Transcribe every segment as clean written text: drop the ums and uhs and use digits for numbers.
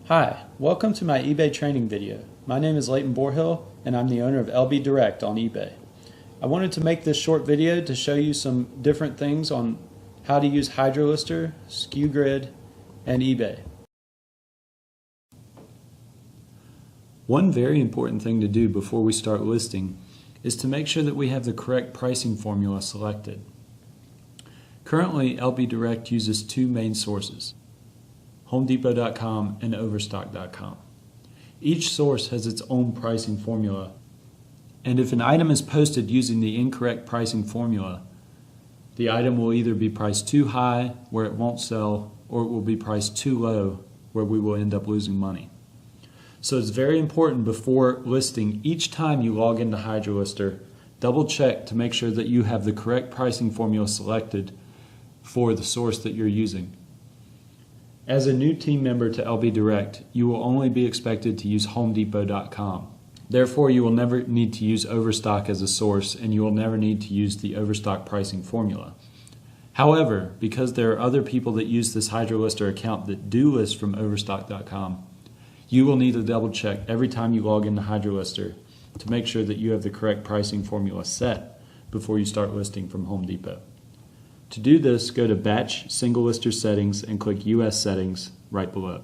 Hi, welcome to my eBay training video. My name is Leighton Borhill and I'm the owner of LB Direct on eBay. I wanted to make this short video to show you some different things on how to use Hydralister, SKU Grid, and eBay. One very important thing to do before we start listing is to make sure that we have the correct pricing formula selected. Currently, LB Direct uses two main sources, HomeDepot.com and Overstock.com. Each source has its own pricing formula, and if an item is posted using the incorrect pricing formula, the item will either be priced too high where it won't sell, or it will be priced too low where we will end up losing money. So it's very important before listing, each time you log into Hydralister, double check to make sure that you have the correct pricing formula selected for the source that you're using. As a new team member to LB Direct, you will only be expected to use HomeDepot.com. Therefore, you will never need to use Overstock as a source, and you will never need to use the Overstock pricing formula. However, because there are other people that use this Hydralister account that do list from Overstock.com, you will need to double check every time you log into Hydralister to make sure that you have the correct pricing formula set before you start listing from Home Depot. To do this, go to Batch Single Lister Settings and click US Settings right below.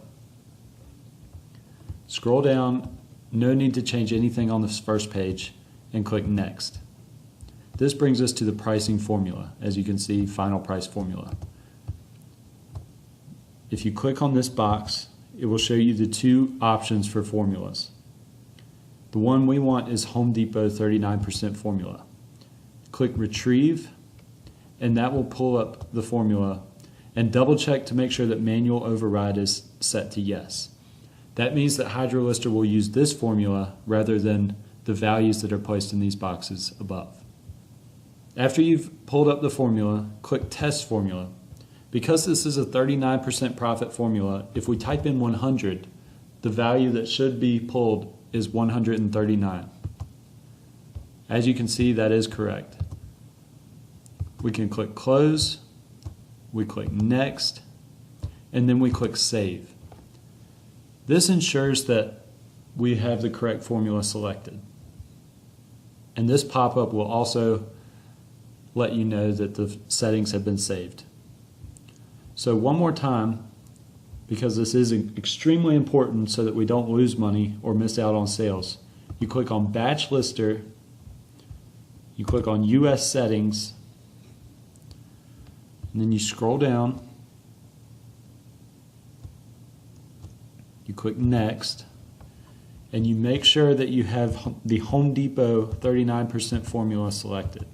Scroll down, no need to change anything on this first page, and click Next. This brings us to the pricing formula. As you can see, Final Price Formula. If you click on this box, it will show you the two options for formulas. The one we want is Home Depot 39% formula. Click Retrieve, and that will pull up the formula, and double check to make sure that manual override is set to yes. That means that Hydralister will use this formula rather than the values that are placed in these boxes above. After you've pulled up the formula, click Test Formula. Because this is a 39% profit formula, if we type in 100, the value that should be pulled is 139. As you can see, that is correct. We can click Close, we click Next, and then we click Save. This ensures that we have the correct formula selected. And this pop-up will also let you know that the settings have been saved. So one more time, because this is extremely important so that we don't lose money or miss out on sales, you click on Batch Lister, you click on US Settings, and then you scroll down, you click Next, and you make sure that you have the Home Depot 39% formula selected.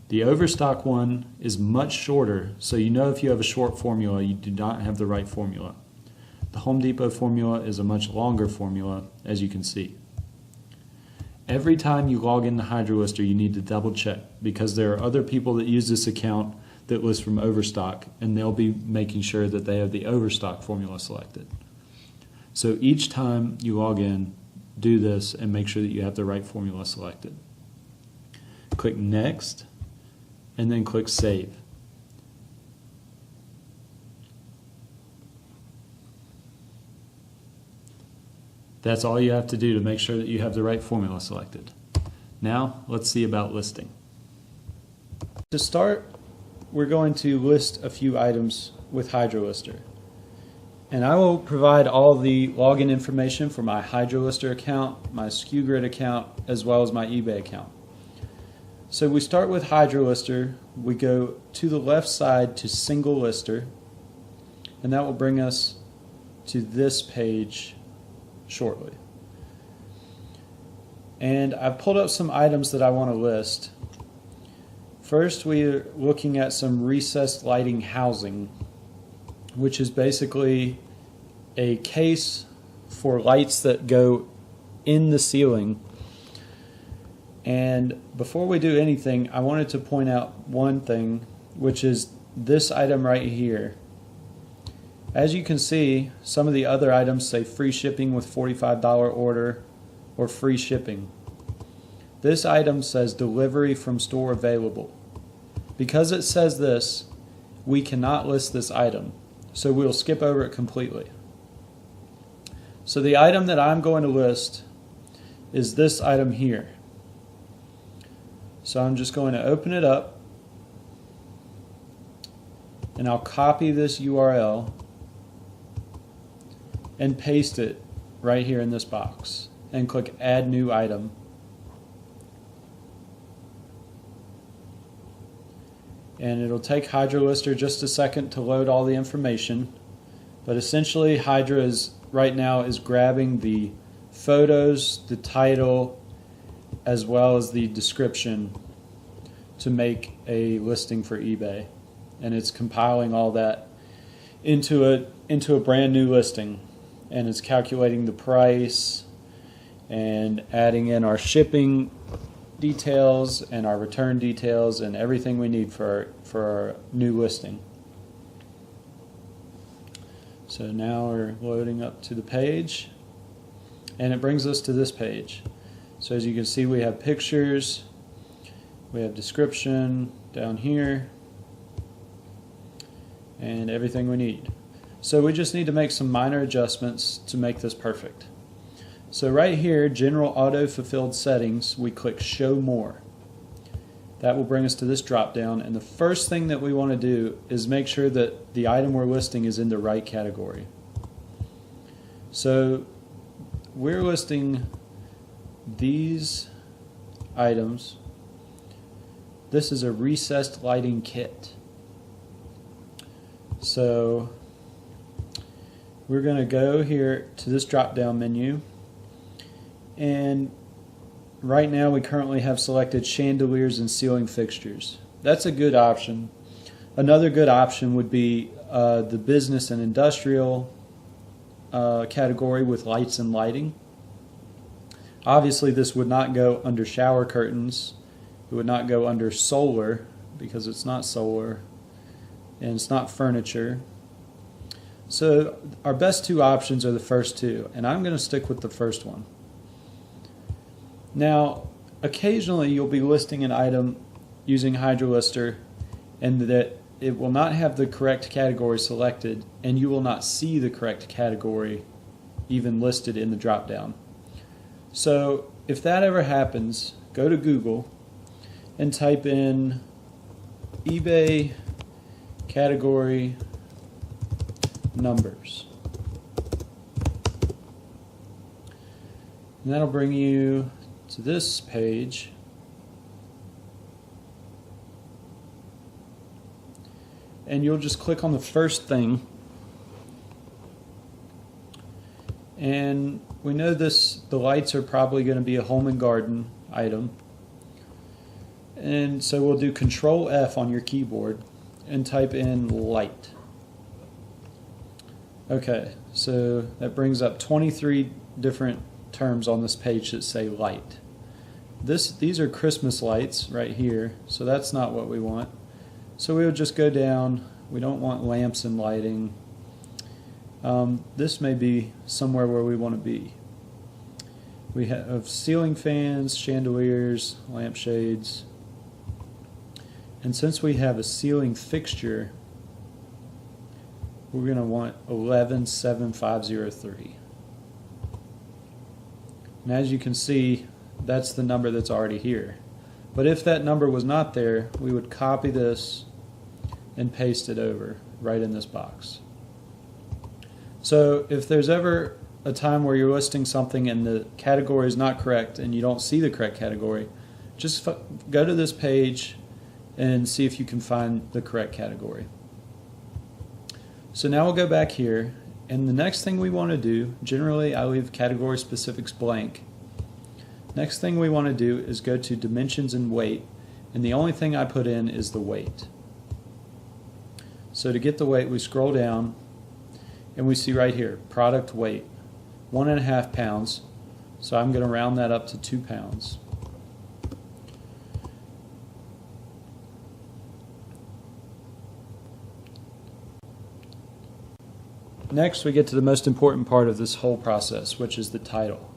The Overstock one is much shorter, so you know if you have a short formula, you do not have the right formula. The Home Depot formula is a much longer formula, as you can see. Every time you log into Hydralister, you need to double check, because there are other people that use this account that list from Overstock, and they'll be making sure that they have the Overstock formula selected. So each time you log in, do this and make sure that you have the right formula selected. Click Next, and then click Save. That's all you have to do to make sure that you have the right formula selected. Now, let's see about listing. To start, we're going to list a few items with Hydralister. And I will provide all the login information for my Hydralister account, my SKU Grid account, as well as my eBay account. So we start with Hydralister, we go to the left side to Single Lister, and that will bring us to this page shortly. And I've pulled up some items that I want to list. First, we're looking at some recessed lighting housing, which is basically a case for lights that go in the ceiling. And before we do anything, I wanted to point out one thing, which is this item right here. As you can see, some of the other items say free shipping with $45 order or free shipping. This item says delivery from store available. Because it says this, we cannot list this item, so we'll skip over it completely. So the item that I'm going to list is this item here. So I'm just going to open it up, and I'll copy this URL and paste it right here in this box and click Add New Item. And it'll take Hydralister just a second to load all the information, but essentially Hydra is right now is grabbing the photos, the title, as well as the description to make a listing for eBay, and it's compiling all that into a brand new listing, and it's calculating the price and adding in our shipping details and our return details and everything we need for our new listing. So now we're loading up to the page, and it brings us to this page. So as you can see, we have pictures, we have description down here, and everything we need. So we just need to make some minor adjustments to make this perfect. So right here, General Auto Fulfilled Settings, we click Show More. That will bring us to this drop down, and the first thing that we want to do is make sure that the item we're listing is in the right category. So we're listing these items. This is a recessed lighting kit. So we're going to go here to this drop down menu, and right now we currently have selected chandeliers and ceiling fixtures. That's a good option. Another good option would be the business and industrial category with lights and lighting. Obviously this would not go under shower curtains. It would not go under solar because it's not solar, and it's not furniture. So our best two options are the first two, and I'm going to stick with the first one. Now, occasionally you'll be listing an item using Hydralister, and that it will not have the correct category selected, and you will not see the correct category even listed in the drop-down. So if that ever happens, go to Google and type in eBay category numbers. And that'll bring you to this page, and you'll just click on the first thing, and we know the lights are probably going to be a home and garden item, and so we'll do Control F on your keyboard and type in light. Okay, so that brings up 23 different terms on this page that say light. These are Christmas lights right here, so that's not what we want. So we'll just go down. We don't want lamps and lighting. This may be somewhere where we want to be. We have ceiling fans, chandeliers, lampshades. And since we have a ceiling fixture, we're going to want 117503. And as you can see, that's the number that's already here. But if that number was not there, we would copy this and paste it over right in this box. So if there's ever a time where you're listing something and the category is not correct and you don't see the correct category, just go to this page and see if you can find the correct category. So now we'll go back here, and the next thing we want to do, generally I leave category specifics blank. Next thing we want to do is go to dimensions and weight, and the only thing I put in is the weight. So to get the weight, we scroll down and we see right here, product weight, 1.5 pounds. So I'm going to round that up to 2 pounds. Next, we get to the most important part of this whole process, which is the title.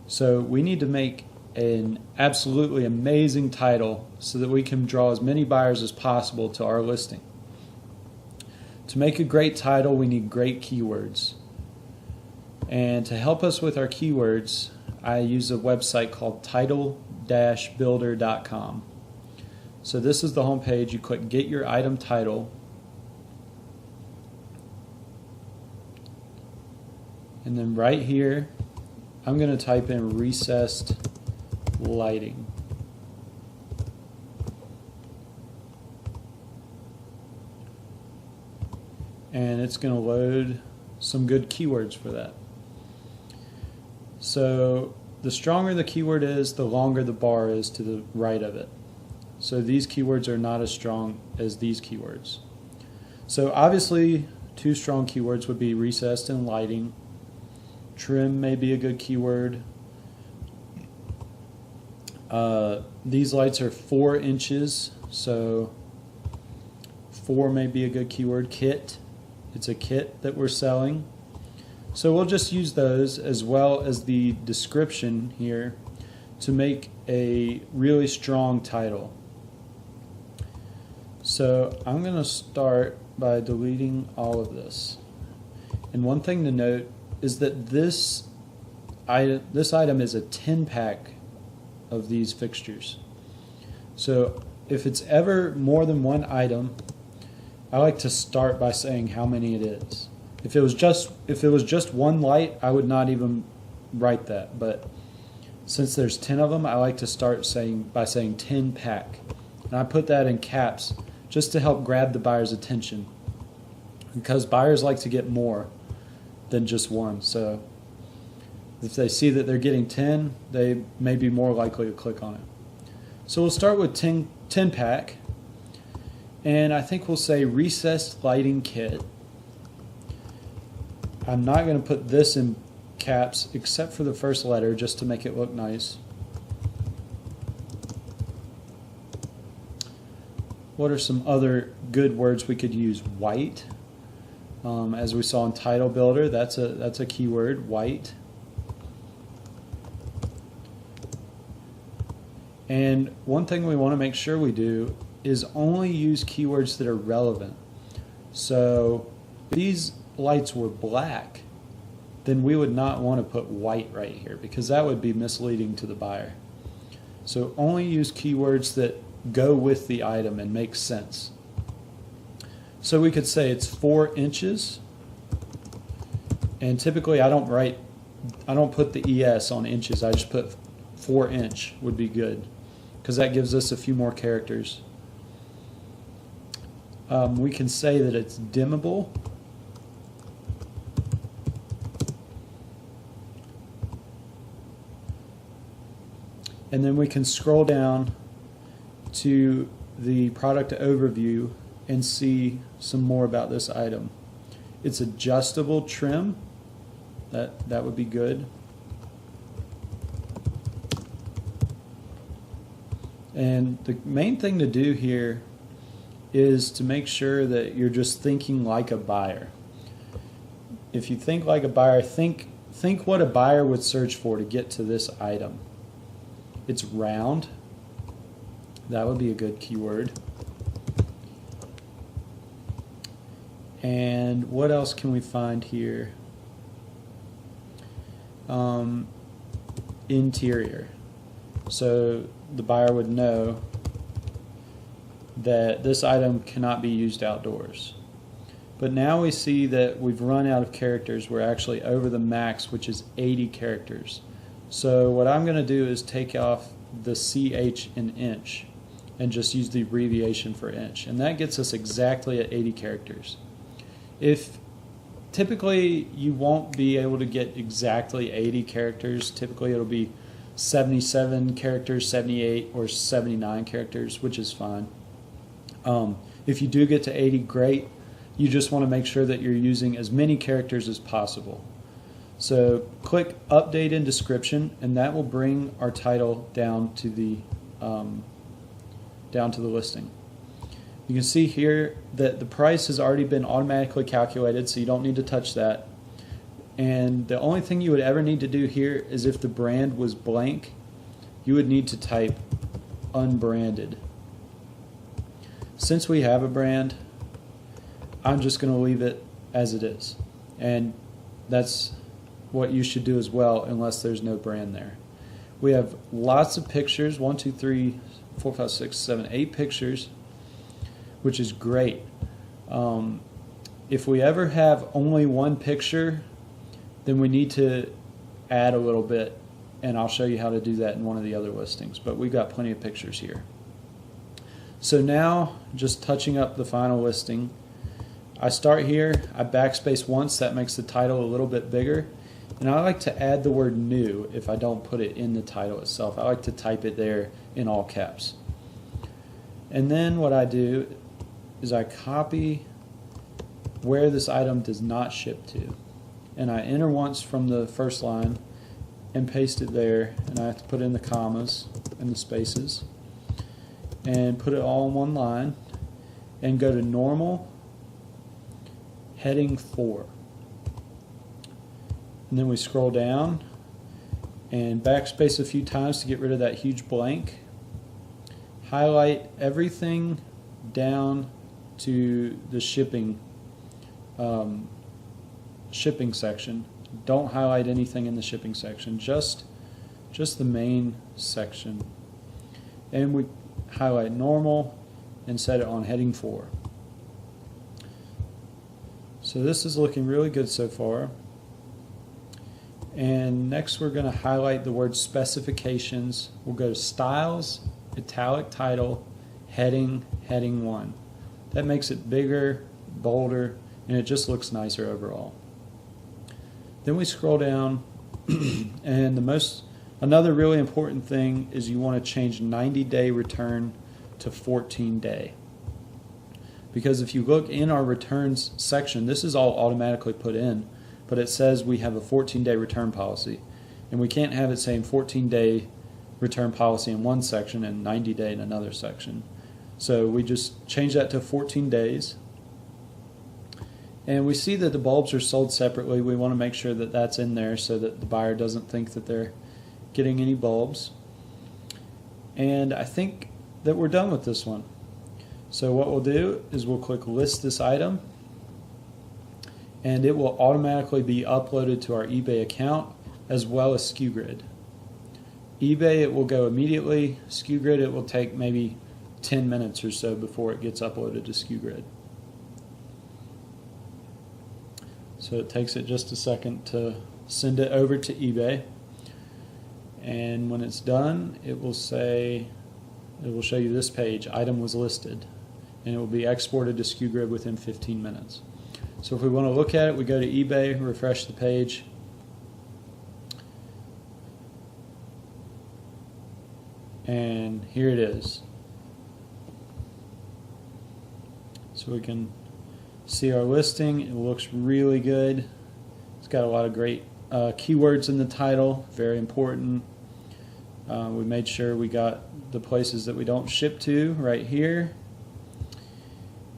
So we need to make an absolutely amazing title so that we can draw as many buyers as possible to our listing. To make a great title, we need great keywords. And to help us with our keywords, I use a website called title-builder.com. So this is the home page. You click Get Your Item Title. And then right here, I'm going to type in recessed lighting. And it's going to load some good keywords for that. So the stronger the keyword is, the longer the bar is to the right of it. So these keywords are not as strong as these keywords. So obviously, two strong keywords would be recessed and lighting. Trim may be a good keyword. These lights are 4 inches, so 4 may be a good keyword. Kit, it's a kit that we're selling. So we'll just use those as well as the description here to make a really strong title. So I'm going to start by deleting all of this. And one thing to note is that this item is a 10-pack of these fixtures. So if it's ever more than one item, I like to start by saying how many it is. If it was just one light, I would not even write that. But since there's 10 of them, I like to start by saying 10 pack. And I put that in caps just to help grab the buyer's attention, because buyers like to get more than just one. So if they see that they're getting 10, they may be more likely to click on it. So we'll start with 10 pack. And I think we'll say recessed lighting kit. I'm not going to put this in caps except for the first letter just to make it look nice. What are some other good words we could use? White. As we saw in Title Builder, that's a keyword, white. And one thing we want to make sure we do is only use keywords that are relevant. So if these lights were black, then we would not want to put white right here, because that would be misleading to the buyer. So only use keywords that go with the item and make sense. So we could say it's 4 inches, and typically I don't put the ES on inches, I just put 4 inch would be good, because that gives us a few more characters. We can say that it's dimmable. And then we can scroll down to the product overview and see some more about this item. It's adjustable trim. That would be good. And the main thing to do here is to make sure that you're just thinking like a buyer. If you think like a buyer, think what a buyer would search for to get to this item. It's round. That would be a good keyword. And what else can we find here? Interior. So the buyer would know that this item cannot be used outdoors. But now we see that we've run out of characters. We're actually over the max, which is 80 characters. So what I'm going to do is take off the CH in inch and just use the abbreviation for inch. And that gets us exactly at 80 characters. If typically you won't be able to get exactly 80 characters, typically it'll be 77 characters, 78, or 79 characters, which is fine. If you do get to 80, great. You just want to make sure that you're using as many characters as possible. So click Update in Description, and that will bring our title down to the listing. You can see here that the price has already been automatically calculated, so you don't need to touch that. And the only thing you would ever need to do here is if the brand was blank, you would need to type unbranded. Since we have a brand, I'm just going to leave it as it is. And that's what you should do as well, unless there's no brand there. We have lots of pictures, 1, 2, 3, 4, 5, 6, 7, 8 pictures, which is great. If we ever have only one picture, then we need to add a little bit, and I'll show you how to do that in one of the other listings, but we've got plenty of pictures here. So now, just touching up the final listing, I start here, I backspace once, that makes the title a little bit bigger, and I like to add the word new if I don't put it in the title itself. I like to type it there in all caps. And then what I do is I copy where this item does not ship to, and I enter once from the first line and paste it there, and I have to put in the commas and the spaces and put it all in one line and go to normal, heading 4. And then we scroll down and backspace a few times to get rid of that huge blank. Highlight everything down to the shipping section. Don't highlight anything in the shipping section, just the main section. And we highlight normal and set it on heading 4. So this is looking really good so far. And next we're going to highlight the word specifications. We'll go to styles, italic title, heading 1. That makes it bigger, bolder, and it just looks nicer overall. Then we scroll down and another really important thing is you want to change 90-day return to 14-day. Because if you look in our returns section, this is all automatically put in, but it says we have a 14-day return policy, and we can't have it saying 14-day return policy in one section and 90-day in another section. So we just change that to 14 days. And we see that the bulbs are sold separately. We want to make sure that that's in there so that the buyer doesn't think that they're getting any bulbs. And I think that we're done with this one. So what we'll do is we'll click list this item, and it will automatically be uploaded to our eBay account as well as SKUGrid. eBay, it will go immediately. SKUGrid, it will take maybe 10 minutes or so before it gets uploaded to SKUGrid. So it takes it just a second to send it over to eBay. And when it's done, it will show you this page, item was listed. And it will be exported to SKUGrid within 15 minutes. So if we want to look at it, we go to eBay, refresh the page. And here it is. So we can see our listing. It looks really good. It's got a lot of great keywords in the title, very important. We made sure we got the places that we don't ship to right here.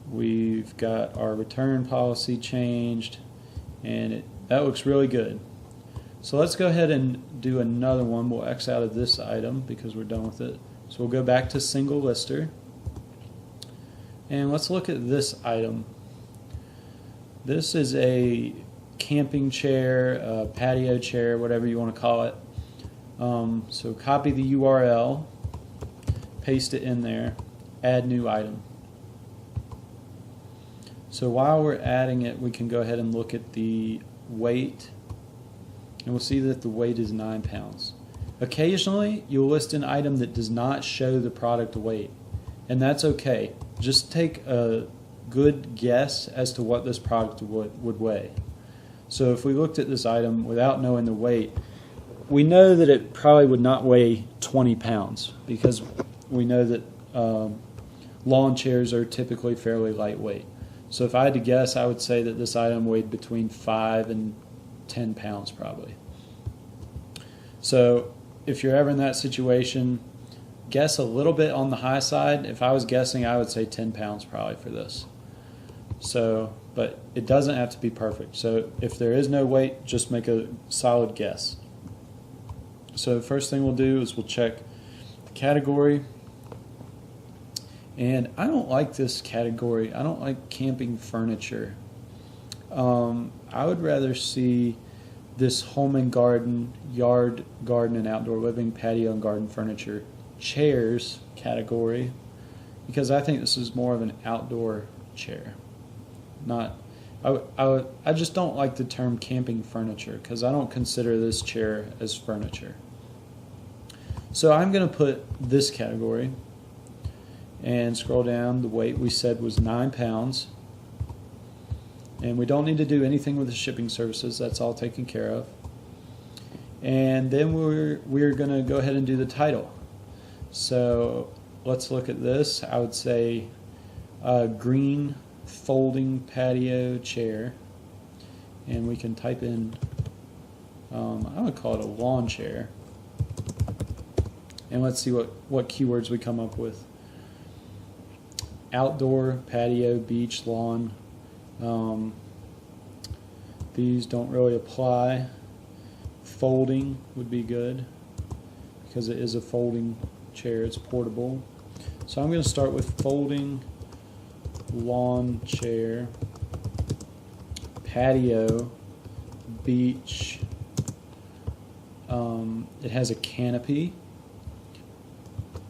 We've got our return policy changed, and that looks really good. So let's go ahead and do another one. We'll X out of this item because we're done with it. So we'll go back to single lister, and let's look at this item. This is a camping chair, a patio chair, whatever you want to call it. So copy the URL, paste it in there, add new item. So while we're adding it, we can go ahead and look at the weight, and we'll see that the weight is 9 pounds. Occasionally, you'll list an item that does not show the product weight, and that's okay. Just take a good guess as to what this product would weigh. So if we looked at this item without knowing the weight, we know that it probably would not weigh 20 pounds because we know that lawn chairs are typically fairly lightweight. So if I had to guess, I would say that this item weighed between 5 and 10 pounds probably. So if you're ever in that situation, guess a little bit on the high side. If I was guessing, I would say 10 pounds probably for this. So, but it doesn't have to be perfect. So if there is no weight, just make a solid guess. So the first thing we'll do is we'll check the category. And I don't like this category. I don't like camping furniture. I would rather see this home and garden, yard, garden and outdoor living, patio and garden furniture, chairs category, because I think this is more of an outdoor chair. I just don't like the term camping furniture because I don't consider this chair as furniture. So I'm going to put this category and scroll down. The weight we said was 9 pounds. And we don't need to do anything with the shipping services. That's all taken care of. And then we're going to go ahead and do the title. So let's look at this. I would say green folding patio chair. And we can type in, I would call it a lawn chair. And let's see what keywords we come up with. Outdoor, patio, beach, lawn. These don't really apply. Folding would be good because it is a folding chair. It's portable. So I'm going to start with folding lawn chair, patio, beach. It has a canopy.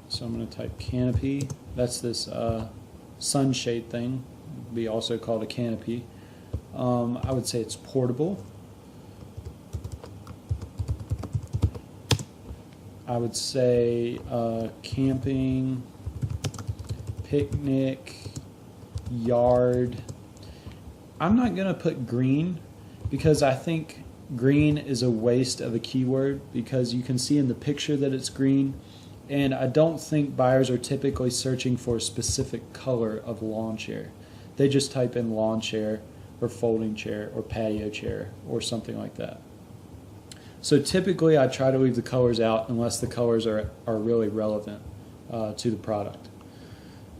So I'm going to type canopy. That's this sunshade thing. Would be also called a canopy. I would say it's portable. I would say camping, picnic, yard. I'm not going to put green because I think green is a waste of a keyword because you can see in the picture that it's green, and I don't think buyers are typically searching for a specific color of lawn chair. They just type in lawn chair or folding chair or patio chair or something like that. So typically I try to leave the colors out unless the colors are really relevant to the product.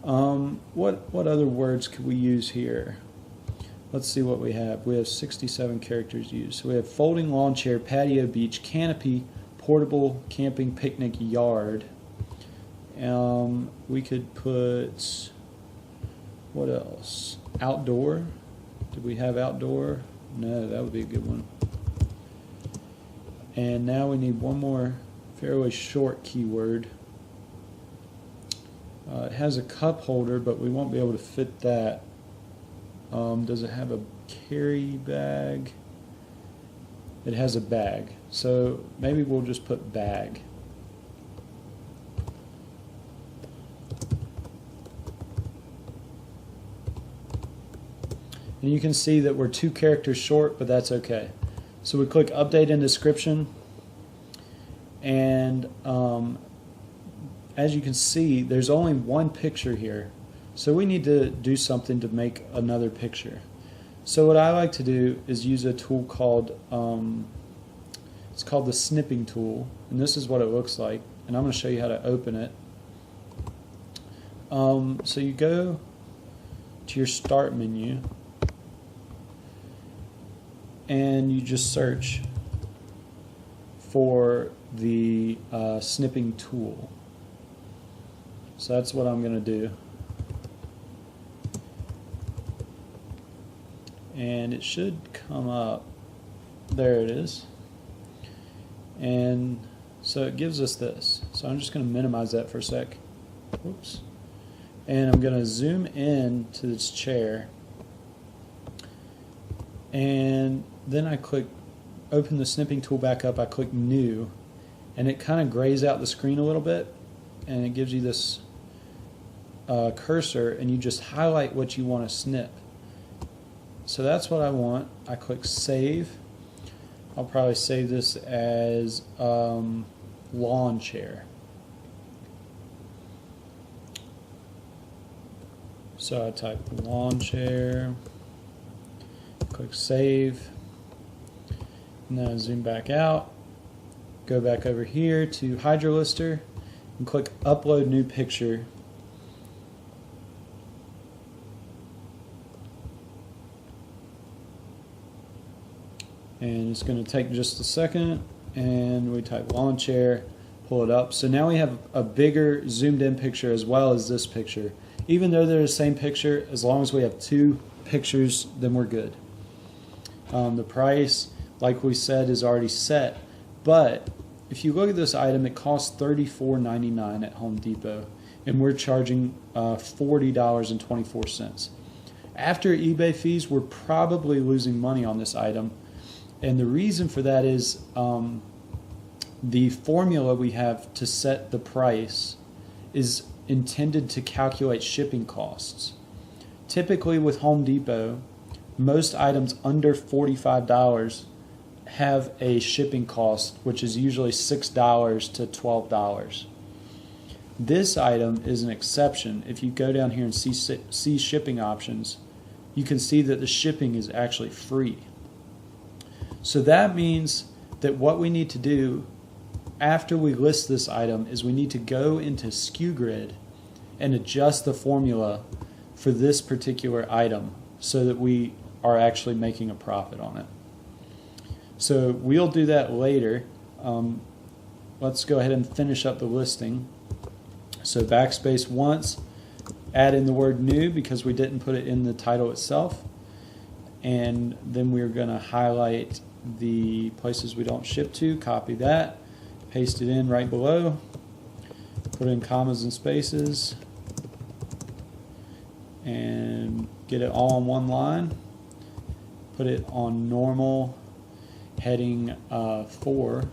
What other words could we use here? Let's see what we have. We have 67 characters used. So we have folding lawn chair, patio, beach, canopy, portable, camping, picnic, yard. We could put, what else? Outdoor. Did we have outdoor? No, that would be a good one. And now we need one more fairly short keyword. It has a cup holder, but we won't be able to fit that. Does it have a carry bag? It has a bag. So maybe we'll just put bag. And you can see that we're 2 characters short, but that's okay. So we click update in description, and as you can see, there's only one picture here. So we need to do something to make another picture. So what I like to do is use a tool called, it's called the snipping tool, and this is what it looks like. And I'm going to show you how to open it. So you go to your start menu, and you just search for the snipping tool. So that's what I'm going to do. And it should come up. There it is. And so it gives us this. So I'm just going to minimize that for a sec. Whoops. And I'm going to zoom in to this chair. And then I click, open the snipping tool back up, I click new, and it kind of grays out the screen a little bit, and it gives you this cursor, and you just highlight what you want to snip. So that's what I want. I click save. I'll probably save this as lawn chair. So I type lawn chair, click save, and then I zoom back out, go back over here to Hydralister, and click upload new picture. And it's going to take just a second, and we type lawn chair, pull it up. So now we have a bigger zoomed in picture as well as this picture. Even though they're the same picture, as long as we have 2 pictures, then we're good. The price, like we said, is already set. But if you look at this item, it costs $34.99 at Home Depot, and we're charging $40.24. After eBay fees, we're probably losing money on this item, and the reason for that is the formula we have to set the price is intended to calculate shipping costs. Typically with Home Depot, most items under $45 have a shipping cost, which is usually $6 to $12. This item is an exception. If you go down here and see shipping options, you can see that the shipping is actually free. So that means that what we need to do after we list this item is we need to go into SKU Grid and adjust the formula for this particular item so that we are actually making a profit on it. So we'll do that later. Let's go ahead and finish up the listing. So backspace once, add in the word new because we didn't put it in the title itself. And then we're going to highlight the places we don't ship to, copy that, paste it in right below, put in commas and spaces, and get it all on one line. Put it on normal heading 4.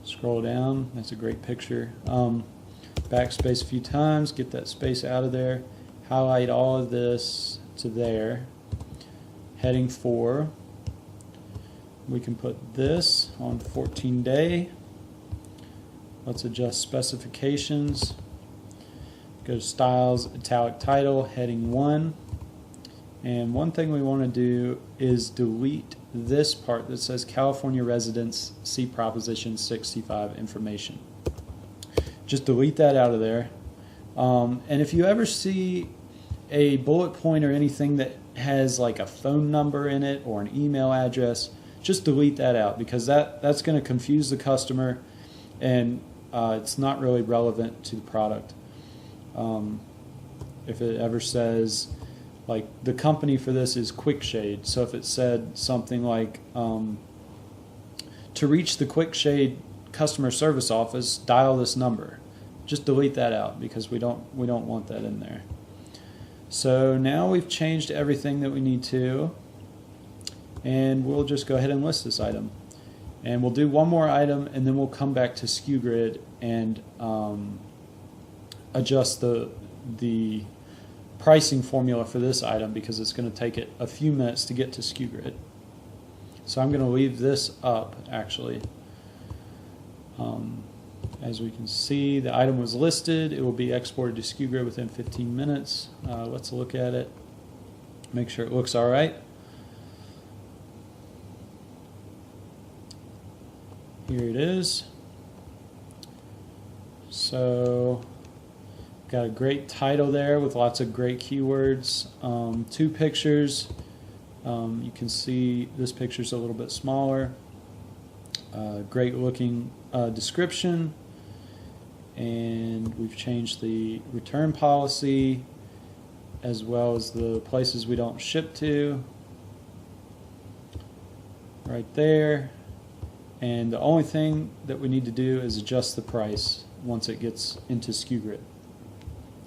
Scroll down, that's a great picture. Backspace a few times, get that space out of there, highlight all of this to there. Heading 4, we can put this on 14-day. Let's adjust specifications. Go to styles, italic title, heading 1. And one thing we want to do is delete this part that says California residents see Proposition 65 information. Just delete that out of there. And if you ever see a bullet point or anything that has like a phone number in it or an email address, just delete that out because that's going to confuse the customer and it's not really relevant to the product. If it ever says, like, the company for this is QuickShade, so if it said something like, to reach the QuickShade customer service office, dial this number, just delete that out because we don't want that in there. So now we've changed everything that we need to, and we'll just go ahead and list this item. And we'll do one more item, and then we'll come back to SKU Grid and adjust the pricing formula for this item because it's going to take it a few minutes to get to SKU Grid. So I'm going to leave this up actually. As we can see, the item was listed. It will be exported to SKU Grid within 15 minutes. Let's look at it, make sure it looks all right. Here it is. So got a great title there with lots of great keywords. 2 pictures. You can see this picture's a little bit smaller. Great looking description. And we've changed the return policy as well as the places we don't ship to. Right there. And the only thing that we need to do is adjust the price once it gets into SKU Grid.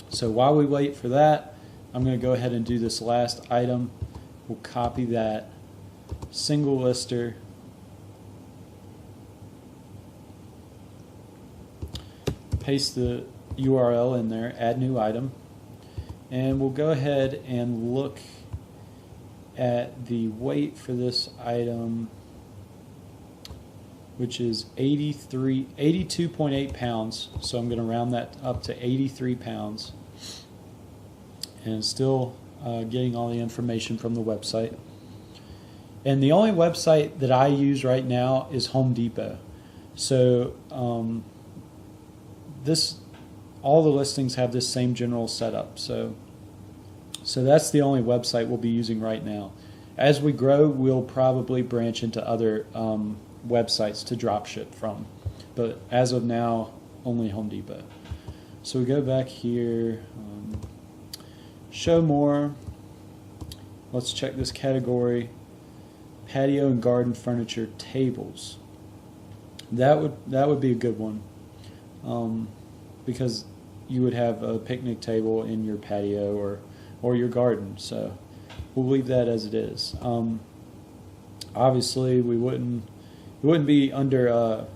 So while we wait for that, I'm going to go ahead and do this last item. We'll copy that, single lister, paste the URL in there, add new item, and we'll go ahead and look at the weight for this item, which is 82.8 pounds. So I'm going to round that up to 83 pounds. And still getting all the information from the website. And the only website that I use right now is Home Depot. So all the listings have this same general setup. So that's the only website we'll be using right now. As we grow, we'll probably branch into other websites to drop ship from, but as of now only Home Depot. So we go back here, show more. Let's check this category. patio and garden furniture tables. That would be a good one, because you would have a picnic table in your patio or your garden. So we'll leave that as it is. Obviously, we wouldn't be under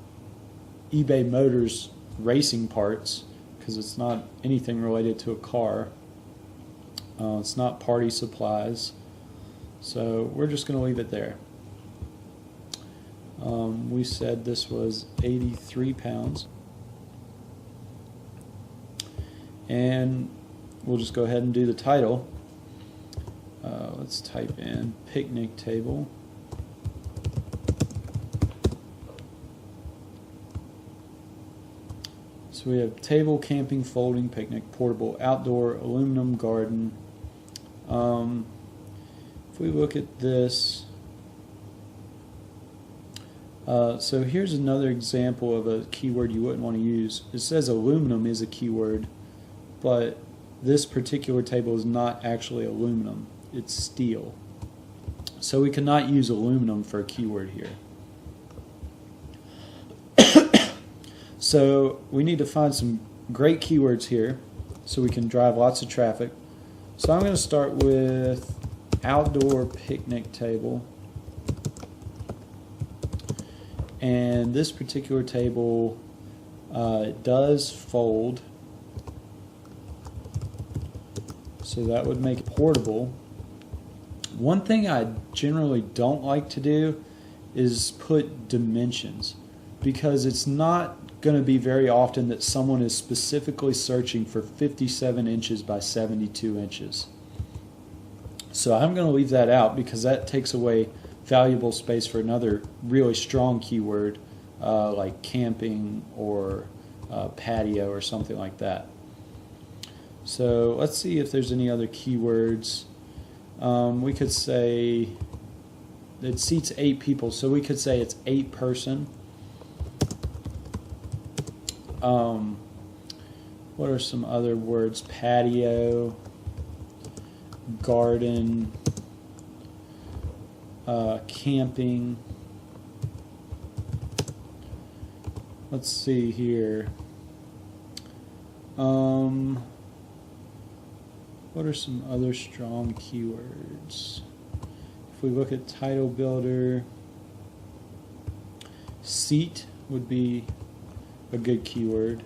eBay Motors racing parts, because it's not anything related to a car. It's not party supplies, so we're just going to leave it there. We said this was 83 pounds, and we'll just go ahead and do the title. Let's type in picnic table. So we have table, camping, folding, picnic, portable, outdoor, aluminum, garden. If we look at this, so here's another example of a keyword you wouldn't want to use. It says aluminum is a keyword, but this particular table is not actually aluminum, it's steel. So we cannot use aluminum for a keyword here. So we need to find some great keywords here so we can drive lots of traffic. So I'm going to start with outdoor picnic table. And this particular table does fold, so that would make it portable. One thing I generally don't like to do is put dimensions, because it's not going to be very often that someone is specifically searching for 57 inches by 72 inches. So I'm going to leave that out, because that takes away valuable space for another really strong keyword like camping or patio or something like that. So let's see if there's any other keywords. We could say it seats 8 people, so we could say it's 8 person. What are some other words? Patio, garden, camping. Let's see here. What are some other strong keywords? If we look at title builder, seat would be a good keyword.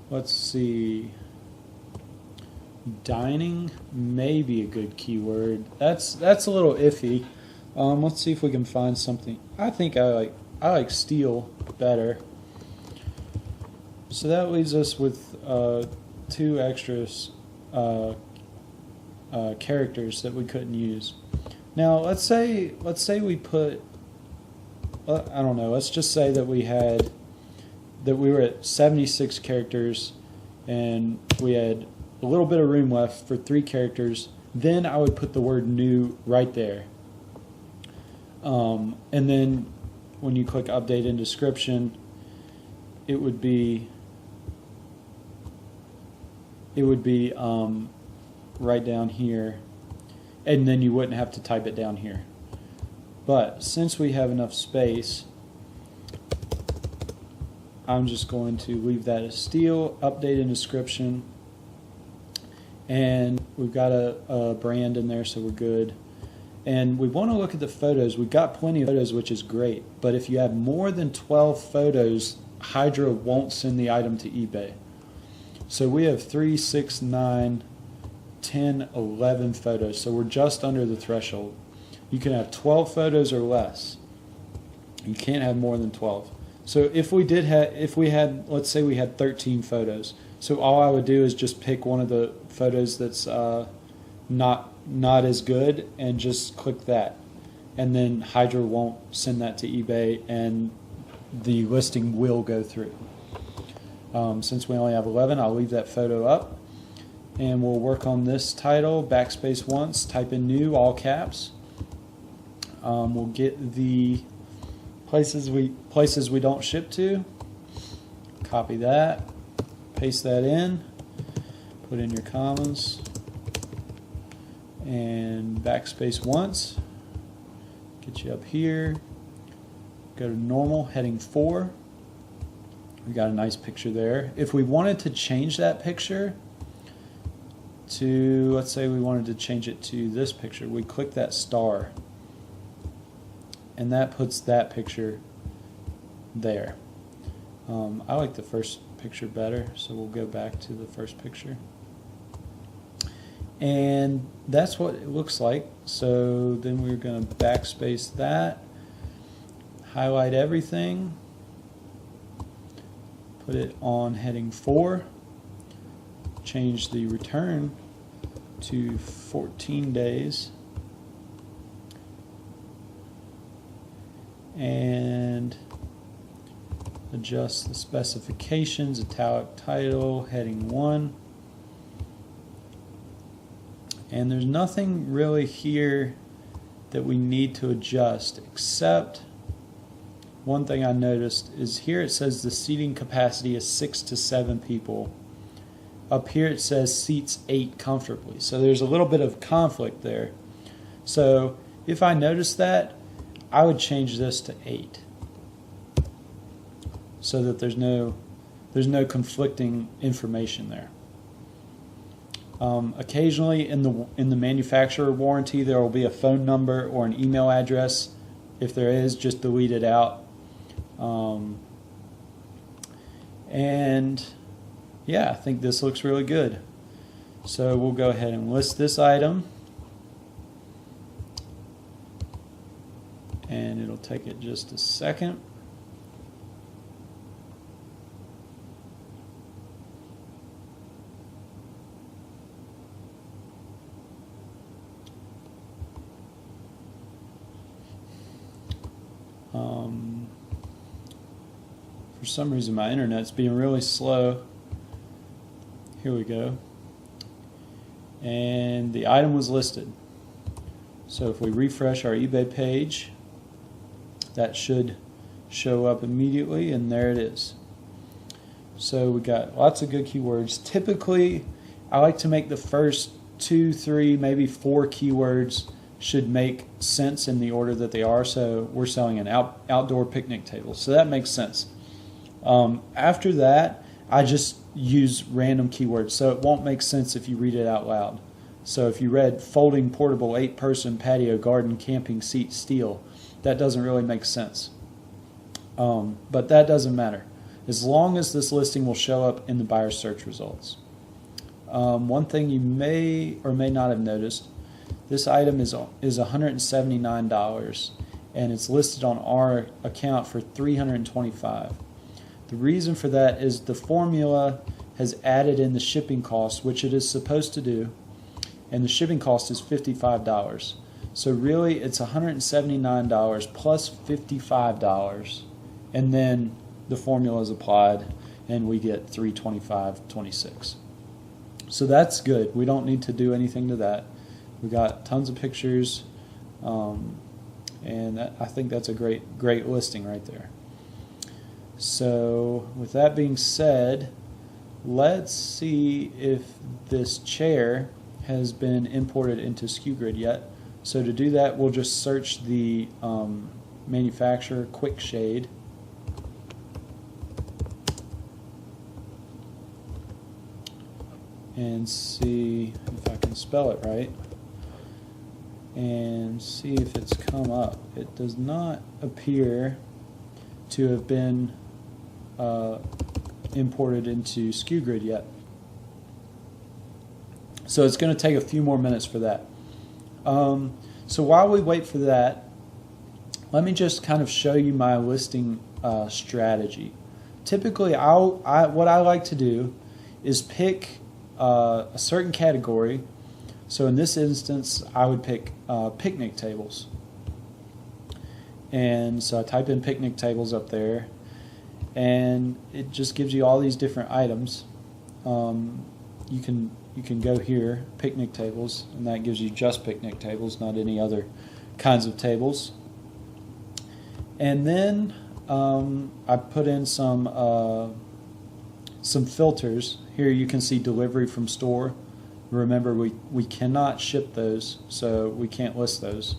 Let's see. Dining may be a good keyword. That's a little iffy. Let's see if we can find something. I think I like steel better. So that leaves us with 2 extras characters that we couldn't use. Now let's say we put, I don't know, let's just say that we were at 76 characters and we had a little bit of room left for 3 characters. Then I would put the word new right there, and then when you click update in description, it would be right down here, and then you wouldn't have to type it down here. But since we have enough space, I'm just going to leave that as steel, update in description, and we've got a brand in there, so we're good. And we want to look at the photos. We've got plenty of photos, which is great, but if you have more than 12 photos, Hydra won't send the item to eBay. So we have 3, 6, 9, 10, 11 photos, so we're just under the threshold. You can have 12 photos or less. You can't have more than 12. So if we had, let's say we had 13 photos, so all I would do is just pick one of the photos that's not as good and just click that, and then Hydra won't send that to eBay and the listing will go through. Since we only have 11, I'll leave that photo up, and we'll work on this title. Backspace once, type in new, all caps. We'll get the places we don't ship to. Copy that, paste that in. put in your commas, and backspace once, get you up here, go to normal, heading 4. We got a nice picture there. If we wanted to change that picture to, let's say we wanted to change it to this picture, we click that star, and that puts that picture there. I like the first picture better, so we'll go back to the first picture. And that's what it looks like. So then we're going to backspace that, highlight everything, put it on heading 4, change the return to 14 days, and adjust the specifications, italic title, heading 1. And there's nothing really here that we need to adjust, except one thing I noticed is here it says the seating capacity is 6 to 7 people. Up here it says seats 8 comfortably. So there's a little bit of conflict there. So if I notice that, I would change this to 8, so that there's no conflicting information there. Occasionally in the manufacturer warranty there will be a phone number or an email address. If there is, just delete it out. And yeah, I think this looks really good. So we'll go ahead and list this item, and it'll take it just a second. For some reason my internet's being really slow. Here we go. And the item was listed. So if we refresh our eBay page, that should show up immediately, and there it is. So we got lots of good keywords. Typically, I like to make the first 2, 3, maybe 4 keywords should make sense in the order that they are. So we're selling an outdoor picnic table, so that makes sense. After that, I just use random keywords, so it won't make sense if you read it out loud. So if you read folding portable 8-person patio garden camping seat steel, that doesn't really make sense. But that doesn't matter, as long as this listing will show up in the buyer search results. One thing you may or may not have noticed, this item is $179, and it's listed on our account for $325. The reason for that is the formula has added in the shipping cost, which it is supposed to do, and the shipping cost is $55. So really it's $179 plus $55, and then the formula is applied and we get $325.26. So that's good. We don't need to do anything to that. We got tons of pictures, and I think that's a great listing right there. So with that being said, let's see if this chair has been imported into SKUGrid yet. So to do that, we'll just search the manufacturer Quick Shade. And see if I can spell it right. And see if it's come up. It does not appear to have been imported into SKUGrid yet. So it's going to take a few more minutes for that. So while we wait for that, let me just kind of show you my listing strategy. Typically, what I like to do is pick a certain category. So in this instance, I would pick picnic tables. And so I type in picnic tables up there, and it just gives you all these different items. You can go here, picnic tables, and that gives you just picnic tables, not any other kinds of tables. And then I put in some some filters. Here you can see delivery from store. Remember, we cannot ship those, so we can't list those.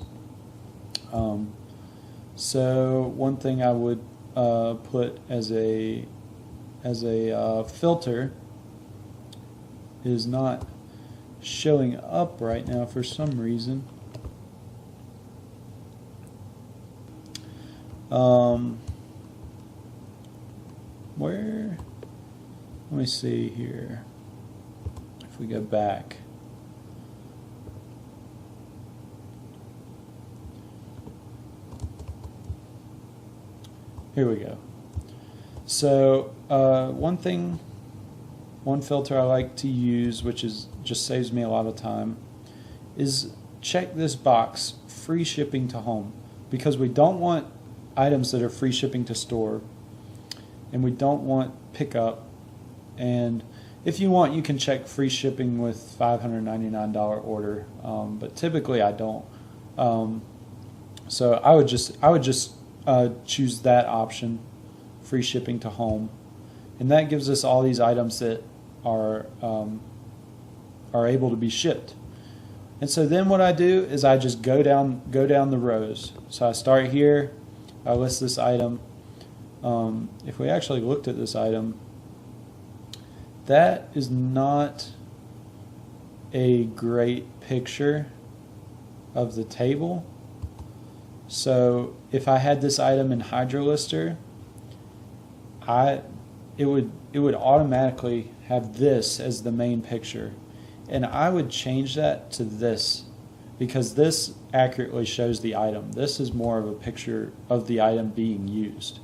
So one thing I would put as a filter is not showing up right now for some reason. Where? Let me see here. If we go back. Here we go. So one filter I like to use, which just saves me a lot of time, is check this box, free shipping to home, because we don't want items that are free shipping to store, and we don't want pickup. And if you want, you can check free shipping with $599 order, but typically I don't. So I would just choose that option, free shipping to home, and that gives us all these items that are able to be shipped. And so then what I do is I just go down the rows. So I start here, I list this item. If we actually looked at this item, that is not a great picture of the table. So if I had this item in Hydralister, it would automatically have this as the main picture, and I would change that to this, because this accurately shows the item. This is more of a picture of the item being used.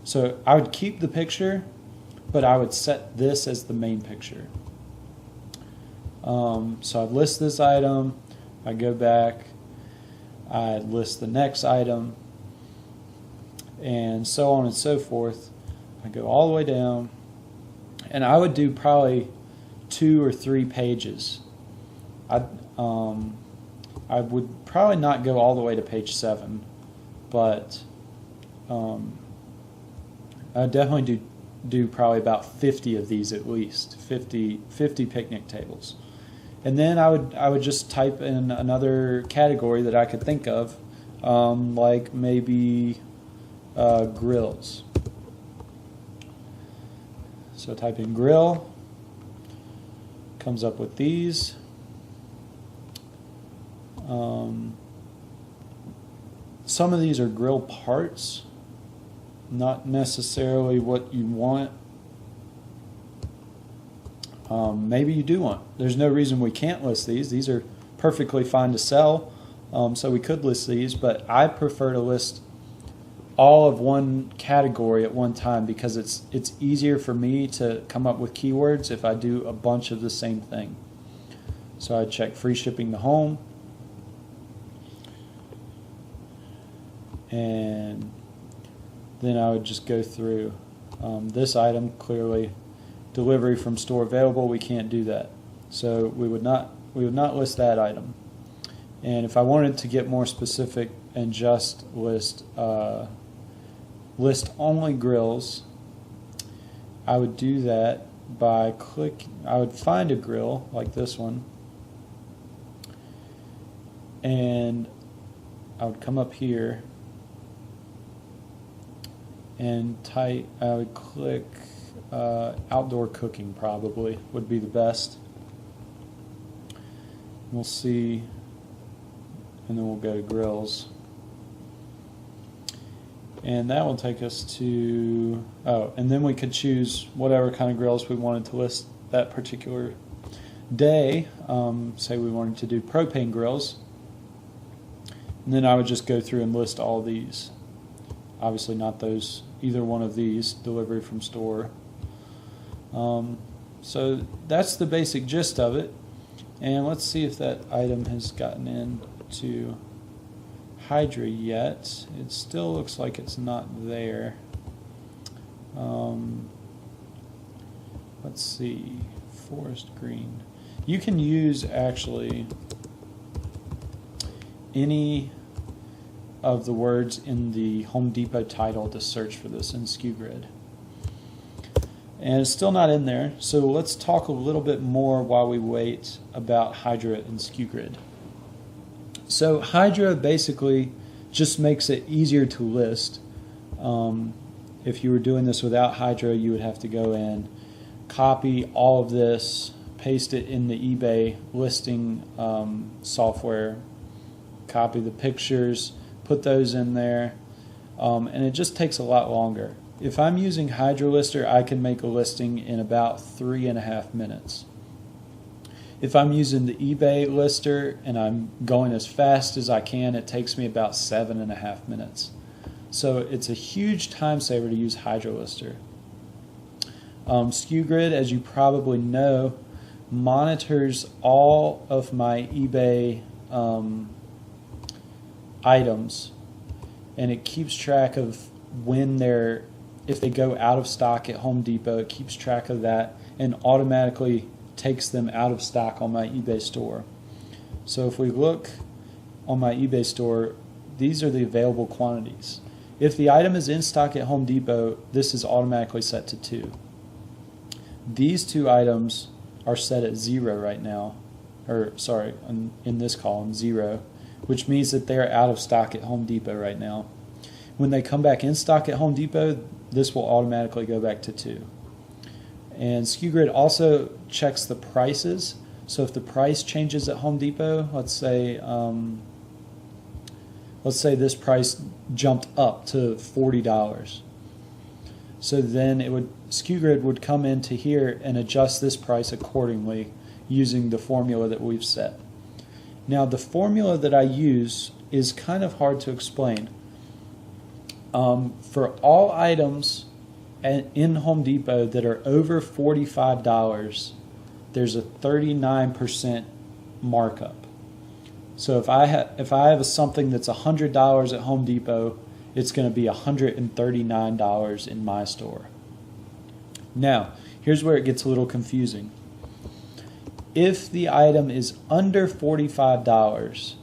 So I would keep the picture, but I would set this as the main picture. So I'd list this item, I go back, I'd list the next item, and so on and so forth. I go all the way down, and I would do probably 2 or 3 pages. I would probably not go all the way to page 7, but I'd definitely do probably about 50 of these at least, 50 picnic tables. And then I would just type in another category that I could think of, like maybe grills. So type in grill, comes up with these. Some of these are grill parts, not necessarily what you want. Maybe you do want. There's no reason we can't list these. These are perfectly fine to sell, so we could list these, but I prefer to list all of one category at one time, because it's easier for me to come up with keywords if I do a bunch of the same thing. So I check free shipping to home, and then I would just go through this item. Clearly delivery from store available, we can't do that, so we would not list that item. And if I wanted to get more specific and just list only grills, I would do that by I would find a grill like this one, and I would come up here and I would click outdoor cooking, probably would be the best. We'll see, and then we'll go to grills. And that will take us to, and then we could choose whatever kind of grills we wanted to list that particular day. Say we wanted to do propane grills. And then I would just go through and list all these. Obviously not either one of these, delivery from store. So that's the basic gist of it. And let's see if that item has gotten into Hydra yet. It still looks like it's not there. Let's see, forest green. You can use actually any of the words in the Home Depot title to search for this in SKU Grid. And it's still not in there, so let's talk a little bit more while we wait about Hydra and SKU Grid. So Hydra basically just makes it easier to list. If you were doing this without Hydra, you would have to go in, copy all of this, paste it in the eBay listing software, copy the pictures, put those in there, and it just takes a lot longer. If I'm using Hydralister, I can make a listing in about 3.5 minutes. If I'm using the eBay lister and I'm going as fast as I can, it takes me about 7.5 minutes. So it's a huge time saver to use Hydralister. SKU Grid, as you probably know, monitors all of my eBay items, and it keeps track of when if they go out of stock at Home Depot, it keeps track of that and automatically takes them out of stock on my eBay store. So if we look on my eBay store, these are the available quantities. If the item is in stock at Home Depot, this is automatically set to 2. These 2 items are set at 0 right now, or sorry, in this column, 0, which means that they're out of stock at Home Depot right now. When they come back in stock at Home Depot, this will automatically go back to 2. And SKU Grid also checks the prices. So if the price changes at Home Depot, let's say this price jumped up to $40. So then SKU Grid would come into here and adjust this price accordingly using the formula that we've set. Now the formula that I use is kind of hard to explain. For all items in Home Depot that are over $45, there's a 39% markup. So if I have something that's $100 at Home Depot, it's going to be $139 in my store. Now, here's where it gets a little confusing. If the item is under $45,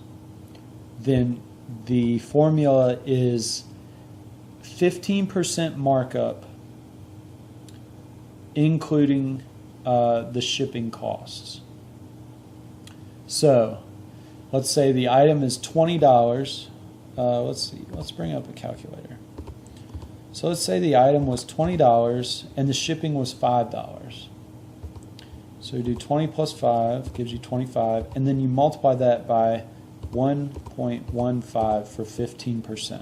then the formula is 15% markup, including the shipping costs. So, let's say the item is $20. Let's bring up a calculator. So let's say the item was $20 and the shipping was $5. So you do 20 plus 5 gives you 25, and then you multiply that by 1.15 for 15%.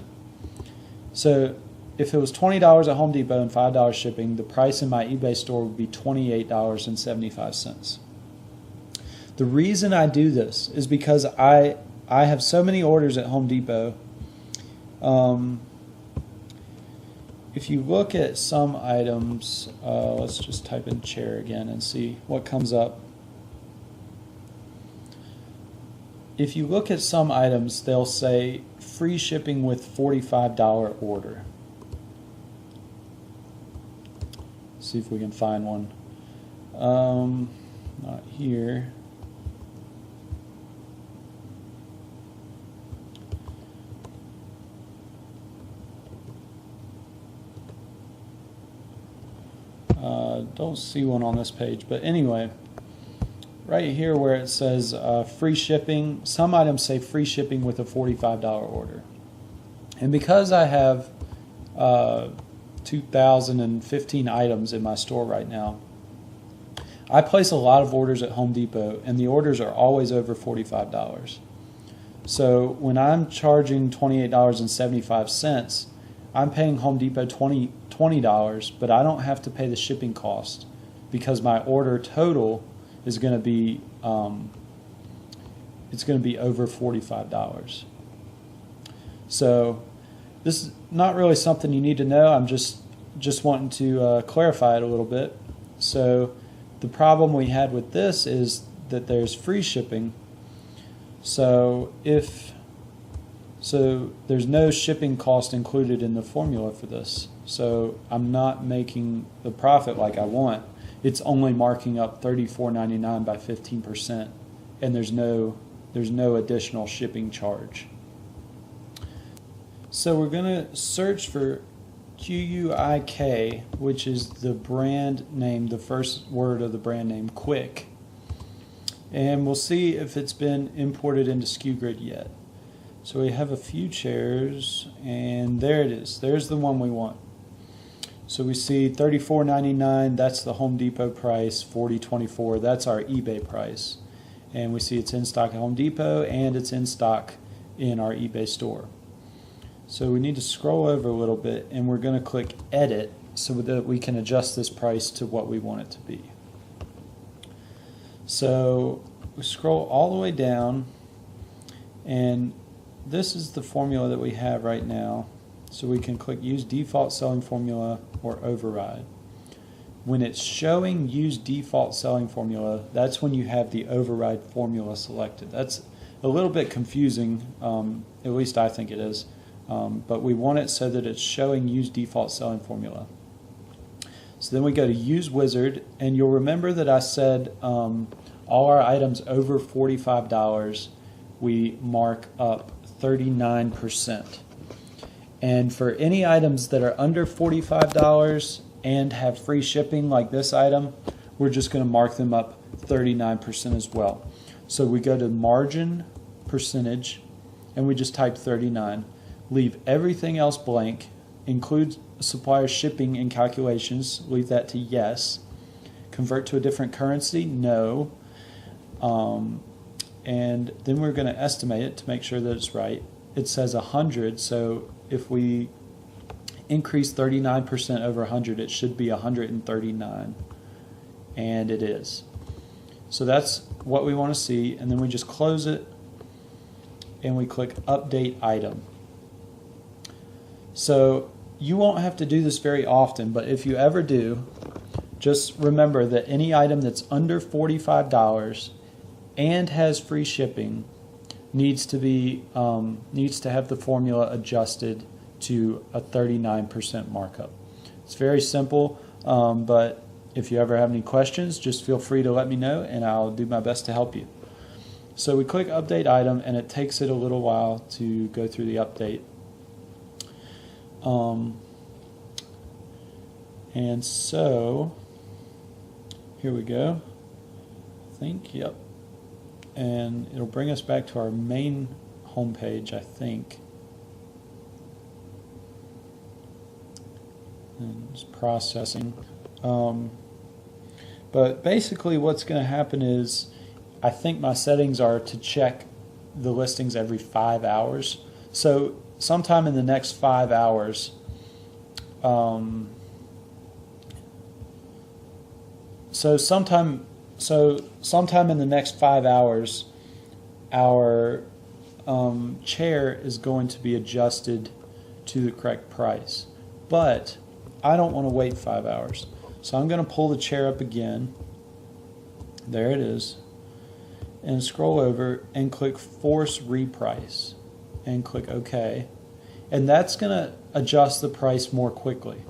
So if it was $20 at Home Depot and $5 shipping, the price in my eBay store would be $28.75. The reason I do this is because I have so many orders at Home Depot. If you look at some items, let's just type in chair again and see what comes up. If you look at some items, they'll say free shipping with $45 order. See if we can find one. Not here. Don't see one on this page, but anyway, right here where it says free shipping, some items say free shipping with a $45 order. And because I have 2,015 items in my store right now, I place a lot of orders at Home Depot, and the orders are always over $45. So when I'm charging $28.75, I'm paying Home Depot $20, but I don't have to pay the shipping cost because my order total is going to be it's going to be over $45. So this is not really something you need to know. I'm just wanting to clarify it a little bit. So the problem we had with this is that there's free shipping. So there's no shipping cost included in the formula for this. So I'm not making the profit like I want. It's only marking up $34.99 by 15%, and there's no additional shipping charge. So we're going to search for QUIK, which is the brand name, the first word of the brand name, Quick. And we'll see if it's been imported into SKU-Grid yet. So we have a few chairs, and there it is. There's the one we want. So we see $34.99, that's the Home Depot price, $40.24, that's our eBay price. And we see it's in stock at Home Depot, and it's in stock in our eBay store. So we need to scroll over a little bit, and we're going to click Edit so that we can adjust this price to what we want it to be. So we scroll all the way down, and this is the formula that we have right now. So we can click Use Default Selling Formula or Override. When it's showing Use Default Selling Formula, that's when you have the override formula selected. That's a little bit confusing, at least I think it is. But we want it so that it's showing Use Default Selling Formula. So then we go to Use Wizard, and you'll remember that I said all our items over $45, we mark up 39%. And for any items that are under $45 and have free shipping like this item, we're just going to mark them up 39% as well. So we go to Margin Percentage, and we just type 39. Leave everything else blank. Include supplier shipping in calculations. Leave that to yes. Convert to a different currency? No. And then we're going to estimate it to make sure that it's right. It says 100, so if we increase 39% over 100, it should be 139, and it is. So that's what we want to see, and then we just close it, and we click Update Item. So you won't have to do this very often, but if you ever do, just remember that any item that's under $45 and has free shipping needs to have the formula adjusted to a 39% markup. It's very simple, but if you ever have any questions, just feel free to let me know, and I'll do my best to help you. So we click Update Item, and it takes it a little while to go through the update. And so here we go. I think, yep. And it'll bring us back to our main homepage, I think. And it's processing. But basically what's going to happen is, I think my settings are to check the listings every 5 hours. So sometime in the next 5 hours, sometime in the next 5 hours, our chair is going to be adjusted to the correct price. But I don't want to wait 5 hours. So I'm going to pull the chair up again. There it is. And scroll over and click Force Reprice. And click OK. And that's going to adjust the price more quickly.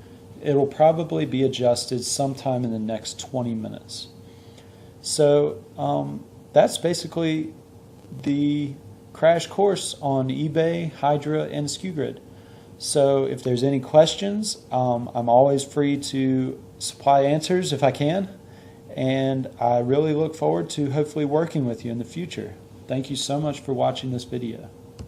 It'll probably be adjusted sometime in the next 20 minutes. So that's basically the crash course on eBay, Hydra, and SKU-Grid. So if there's any questions, I'm always free to supply answers if I can. And I really look forward to hopefully working with you in the future. Thank you so much for watching this video.